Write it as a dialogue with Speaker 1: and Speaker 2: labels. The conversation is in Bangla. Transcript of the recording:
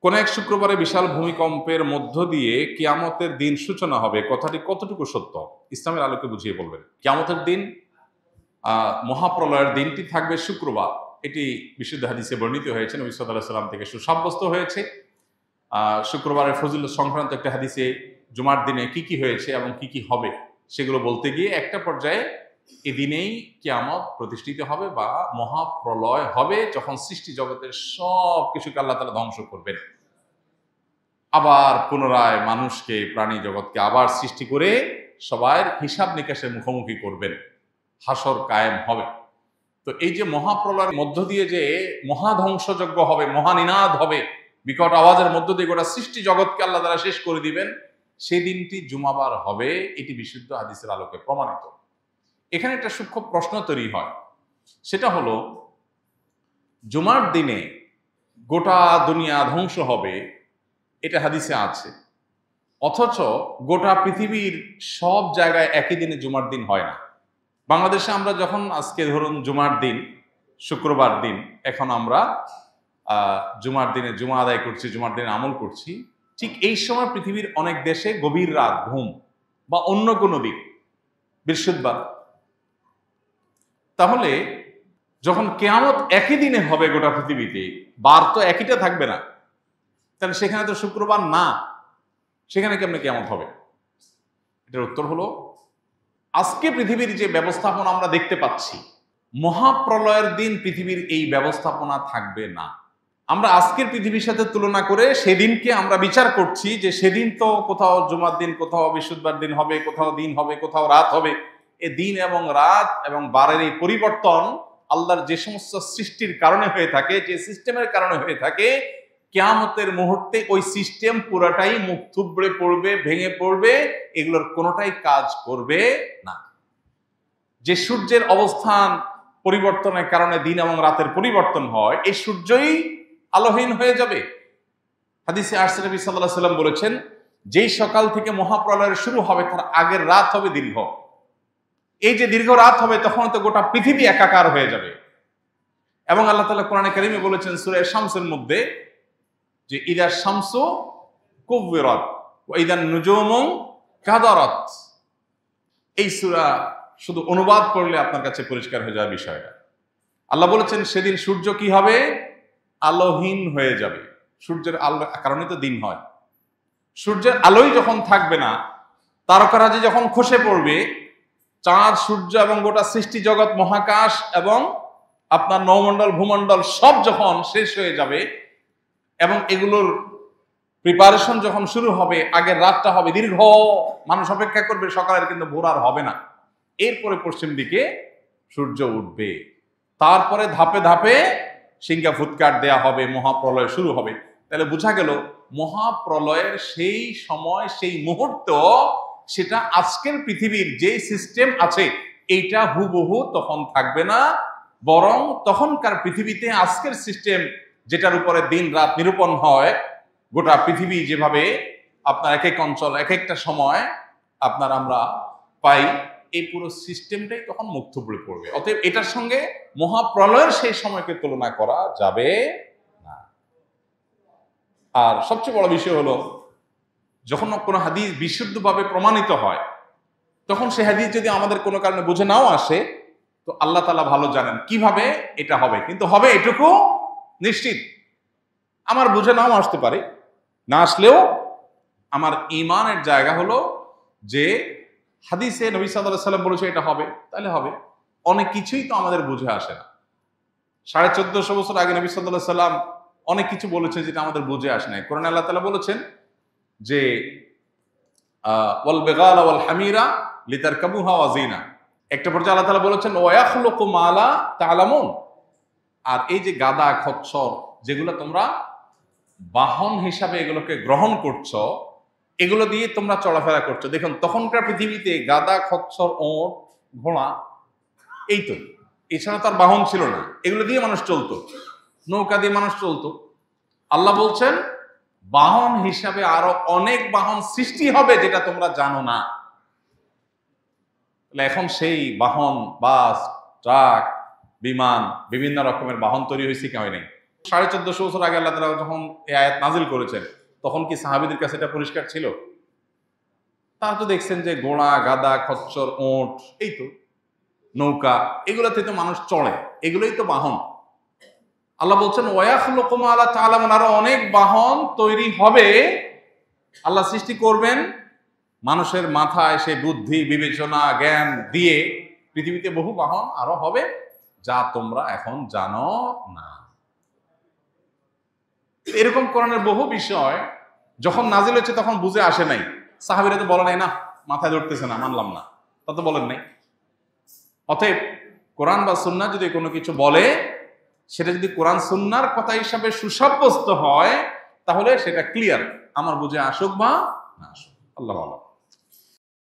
Speaker 1: কোন এক শুক্রবারে বিশাল ভূমিকম্পের মধ্য দিয়ে কিয়ামতের দিন সূচনা হবে, কথাটি কতটুকু সত্য? ইসলামের আলোকে বুঝিয়ে বলবেন। কিয়ামতের দিন, মহাপ্রলয়ের দিনটি থাকবে শুক্রবার। এটি বিশুদ্ধ হাদিসে বর্ণিত হয়েছে, নবী সাল্লাল্লাহু আলাইহি ওয়াসাল্লাম থেকে সুসাব্যস্ত হয়েছে। শুক্রবারের ফজিলত সংক্রান্ত একটা হাদিসে জুমার দিনে কি কি হয়েছে এবং কি কি হবে সেগুলো বলতে গিয়ে একটা পর্যায়ে এদিনেই কিয়ামত প্রতিষ্ঠিত হবে বা মহাপ্রলয় হবে, যখন সৃষ্টি জগতের সব কিছুকে আল্লাহ তাআলা ধ্বংস করবেন। আবার পুনরায় মানুষকে, প্রাণী জগৎকে আবার সৃষ্টি করে সবার হিসাব নিকাশের মুখোমুখি করবেন, হাসর কায়েম হবে। তো এই যে মহাপ্রলয়ের মধ্য দিয়ে যে মহাধ্বংসযজ্ঞ হবে, মহানিনাদ হবে, বিকট আওয়াজের মধ্য দিয়ে গোটা সৃষ্টি জগৎকে আল্লাহ তাআলা শেষ করে দিবেন, সেই দিনটি জুমাবার হবে। এটি বিশুদ্ধ হাদিসের আলোকে প্রমাণিত। এখানে একটা সূক্ষ্ম প্রশ্ন তৈরি হয়, সেটা হলো, জুমার দিনে গোটা দুনিয়া ধ্বংস হবে, এটা হাদিসে আছে, অথচ গোটা পৃথিবীর সব জায়গায় একই দিনে জুমার দিন হয় না। বাংলাদেশে আমরা যখন আজকে ধরুন জুমার দিন, শুক্রবার দিন, এখন আমরা জুমার দিনে জুমা আদায় করছি, জুমার দিনে আমল করছি, ঠিক এই সময় পৃথিবীর অনেক দেশে গভীর রাত, ঘুম বা অন্য কোনো দিক, বৃহস্পতিবার। তাহলে যখন কিয়ামত একই দিনে হবে গোটা পৃথিবীতে, বার তো একইটা থাকবে না, তাহলে সেখানে তো শুক্রবার না, সেখানে কেমনে কিয়ামত হবে? এটার উত্তর হলো, আজকে পৃথিবীর যে ব্যবস্থাপনা আমরা দেখতে পাচ্ছি, মহাপ্রলয়ের দিন পৃথিবীর এই ব্যবস্থাপনা থাকবে না। আমরা আজকের পৃথিবীর সাথে তুলনা করে সেদিনকে আমরা বিচার করছি যে সেদিন তো কোথাও জুমার দিন, কোথাও বৃহস্পতিবার দিন হবে, কোথাও দিন হবে, কোথাও রাত হবে। এ দিন এবং রাত এবং বারের এই পরিবর্তন আল্লাহর যে সমস্ত সৃষ্টির কারণে হয়ে থাকে, যে সিস্টেমের কারণে হয়ে থাকে, কিয়ামতের মুহূর্তে ওই সিস্টেম পুরাটাই মুখ থুবড়ে পড়বে, ভেঙে পড়বে, এগুলোর কোনোটাই কাজ করবে না। যে সূর্যের অবস্থান পরিবর্তনের কারণে দিন এবং রাতের পরিবর্তন হয়, এই সূর্যই আলোহীন হয়ে যাবে। হাদিসে আসছে, নবী সাল্লাল্লাহু আলাইহি ওয়াসাল্লাম বলেছেন, যেই সকাল থেকে মহাপ্রলয়ের শুরু হবে তার আগের রাত হবে দীর্ঘ। এই যে দীর্ঘ রাত হবে, তখন তো গোটা পৃথিবী একাকার হয়ে যাবে। এবং আল্লাহ তাআলা কোরআনে কারীমে বলেছেন সূরা শামসের মধ্যে যে ইদা শামসু কুববিরাত ওয়া ইদান নুজুমু কাদারাত। এই সূরা শুধু অনুবাদ করলে আপনার কাছে পরিষ্কার হয়ে যাবে বিষয়টা। আল্লাহ বলেছেন সেদিন সূর্য কি হবে? আলোহীন হয়ে যাবে। সূর্যের আলো কারণে তো দিন হয়। সূর্যের আলোই যখন থাকবে না, তারকারাজি যখন খসে পড়বে, চাঁদ, সূর্য এবং গোটা সৃষ্টি জগৎ, মহাকাশ এবং আপনার নৌমণ্ডল, ভূমণ্ডল সব যখন শেষ হয়ে যাবে এবং এগুলোর প্রিপারেশন যখন শুরু হবে, আগের রাতটা হবে দীর্ঘ, মানুষ অপেক্ষা করবে সকালের, কিন্তু ভোর আর হবে না। এরপরে পশ্চিম দিকে সূর্য উঠবে, তারপরে ধাপে ধাপে সিংহা ফুৎকার দেয়া হবে, মহাপ্রলয় শুরু হবে। তাহলে বোঝা গেল মহাপ্রলয়ের সেই সময়, সেই মুহূর্ত, সেটা আজকের পৃথিবীর যে সিস্টেম আছে এইটা হুবহু তখন থাকবে না, বরং তখনকার পৃথিবীতে আজকের সিস্টেম, যেটার উপরে দিন রাত নিরূপণ হয়, গোটা পৃথিবী যেভাবে আপনার এক এক অঞ্চল, এক একটা সময় আপনার আমরা পাই, এই পুরো সিস্টেমটাই তখন মুখ থুবড়ে পড়বে। অতএব এটার সঙ্গে মহাপ্রলয়ের সেই সময়কে তুলনা করা যাবে না। আর সবচেয়ে বড় বিষয় হলো, যখন কোনো হাদিস বিশুদ্ধভাবে প্রমাণিত হয়, তখন সেই হাদিস যদি আমাদের কোনো কারণে বুঝে নাও আসে, তো আল্লাহ তাআলা ভালো জানেন কিভাবে এটা হবে, কিন্তু হবে এটুকু নিশ্চিত। আমার বুঝে নাও আসতে পারে, না আসলেও আমার ঈমানের জায়গা হলো যে হাদিসে নবী সাল্লাল্লাহু আলাইহি ওয়াসাল্লাম বলেছে এটা হবে, তাহলে হবে। অনেক কিছুই তো আমাদের বুঝে আসে না। 1450 বছর আগে নবী সাল্লাল্লাহু আলাইহি ওয়াসাল্লাম অনেক কিছু বলেছেন যেটা আমাদের বুঝে আসে না। কোরআনে আল্লাহ তাআলা বলেছেন যে ওয়াল বিগালা ওয়াল হামিরা লিতারকাবুহা ওয়া জিনা। একটা পর্যায়ে আল্লাহ তাআলা বলেছেন ওয়া ইয়াখলুকু মা লা তা'লামুন। আর এই যে গাদা, খচ্চর, যেগুলো তোমরা বাহন হিসাবে এগুলোকে গ্রহণ করছো, এগুলো দিয়ে তোমরা চলাফেরা করছো। দেখুন তখনকার পৃথিবীতে গাদা, খচ্চর, ওট, ঘোড়া, এই তো, এছাড়া তার বাহন ছিল না। এগুলো দিয়ে মানুষ চলতো, নৌকা দিয়ে মানুষ চলতো। আল্লাহ বলছেন বাহন হিসাবে আরো অনেক বাহন সৃষ্টি হবে যেটা তোমরা জানো না। এখন সেই বাহন, বাস, ট্রাক, বিমান, বিভিন্ন রকমের বাহন তৈরি হয়েছে কি হয় নাই? 1450 বছর আগে আল্লাহ তাআলা যখন এই আয়াত নাজিল করেছেন, তখন কি সাহাবীদের কাছে এটা পরিষ্কার ছিল? তারা তো দেখছেন যে ঘোড়া, গাদা, খচ্চর, ওঁট, এই তো নৌকা, এগুলোতে তো মানুষ চড়ে, এগুলোই তো বাহন। আল্লাহ বলছেন ওয়ায়াখলুকু মা লা তা'লামুন, আরো অনেক বাহন তৈরি হবে, আল্লাহ সৃষ্টি করবেন মানুষের মাথায় সে বুদ্ধি, বিবেচনা, জ্ঞান দিয়ে পৃথিবীতে বহু বাহন আরো হবে যা তোমরা এখন জানো না। এরকম কোরআনের বহু বিষয় যখন নাজিল হচ্ছে তখন বুঝে আসে নাই। সাহাবীরা তো বলে নাই, না মাথায় ধরতেছে না, মানলাম না, তা তো বলেন নাই। অতএব কোরআন বা সুন্নাহ যদি কোনো কিছু বলে, সেটা যদি কোরআন সুন্নাহর কথা হিসাবে সুসাব্যস্ত হয়, তাহলে সেটা ক্লিয়ার, আমার বুঝে আসুক বা না আসুক। আল্লাহ আল্লাহ।